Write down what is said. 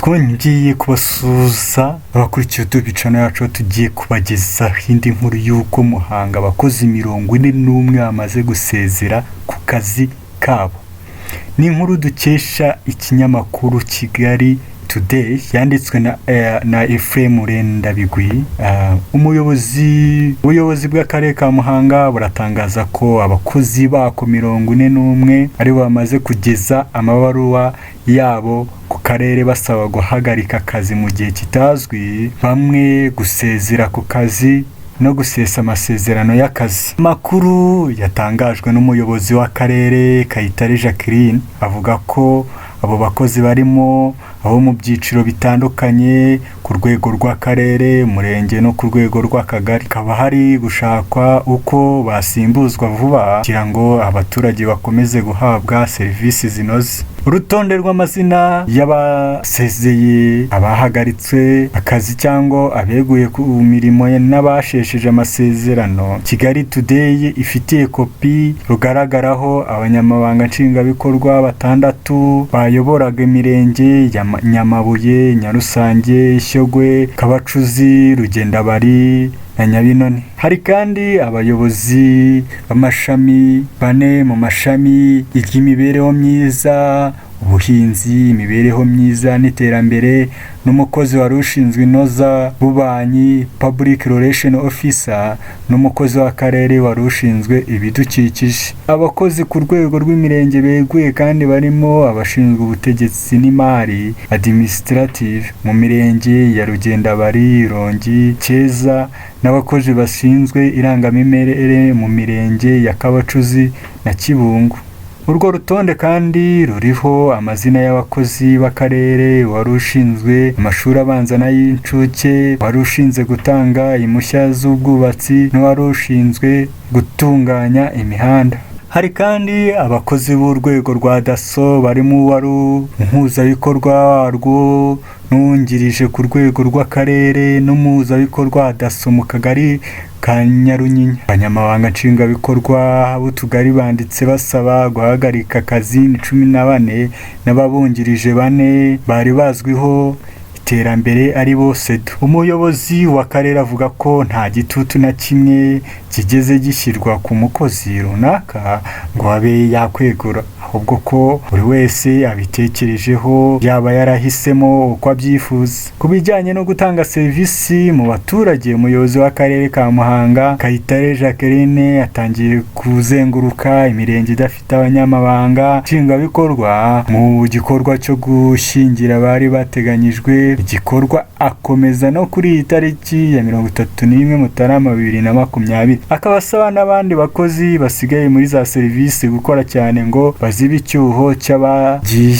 twongeye kubasuhuza abakurikiye YouTube channel yacu, tugiye kubagezaho indi nkuru y'uko Muhanga abakozi 41 bamaze gusezera ku kazi kabo. Ni inkuru dukesha ikinyamakuru Kigali Today yanditswe na Ephraim Rendabigwi. Ubuyobozi bw'akarere ka Muhanga buratangaza ko abakozi bako 41 ari bamaze kugeza amabaruwa yabo ku karere basaba guhagarika akazi mu gihe kitazwi, bamwe gusezera ku kazi no gusesa amasezerano y'akazi. Makuru yatangajwe n'umuyobozi w'akarere Kayitare Jacqueline avuga ko abo bakozi barimo abo mu byiciro bitandukanye ku rwego rw'akarere, umurenge no ku rwego rw'akagari. Kaba hari gushakwa uko basimbuzwa vuba kugira ngo abaturage bakomeze guhabwa serivisi zinoze. Urutonde rw'amazina y'abasezeye, abahagaritswe akazi cyangwa abeguye ku mirimo n'abashesheje amasezerano, Kigali Today ifitiye kopi rugaragaraho abanyamabanga nshingwabikorwa 6 bayoboraga imirenge ya Nyamabuye, Nyarusange, Shyogwe, Kabacuzi, Rugendabari na Nyabinoni. Hari kandi abayobozi b'amashami 4 mu mashami y'imibereho myiza, ubuhinzi, imibereho myiza n'iterambere, n'umukozi wari ushinzwe inoza bubanyi Public Relation Officer, n'umukozi w'akarere wari ushinzwe ibidukikije. Abakozi ku rwego rw'imirenge beguye kandi barimo abashinzwe ubutegetsi n'imari administrative mu mirenge ya Rugendabari, Rongi, Cyeza, n'abakozi bashinzwe irangamimerere mu mirenge ya Kabacuzi na Kibungo. Urwo rutonde kandi ruriho amazina y'abakozi b'akarere wari ushinzwe amashuri abanza n'ay'incuke, wari ushinzwe gutanga impushya z'ubwubatsi, n'uwari ushinzwe gutunganya imihanda. Hari kandi abakozi b'urwego rwa DASSO barimo wari umuhuzabikorwa warwo n'uwungirije ku rwego rw'akarere n'umuhuzabikorwa wa DASSO mu kagari ka Nyarunyinya. Abanyamabanga nshingwabikorwa b'utugari banditse basaba guhagarika akazi 14 n'ababungirije 4 bari bazwiho iterambere ari bo SEDO. Umuyobozi w'akarere avuga ko nta gitutu na kimwe kigeze gishyirwa ku mukozi runaka ngo abe yakwegura, ahubwo ko buri wese abitekerejeho yaba yarahisemo uko abyifuza. Ku bijyanye no gutanga serivisi mu baturage, umuyobozi w'akarere ka Muhanga Kayitare Jacqueline atangiye kuzenguruka imirenge idafite abanyamabanga nshingwabikorwa mu gikorwa cyo gushyingira bari bateganyijwe. Igikorwa akomeza no kuri iyi tariki ya 31 Mutarama 2020. Akaba asaba n'abandi bakozi basigaye muri za serivisi gukora cyane ngo bazibe icyuho cy'abagiye.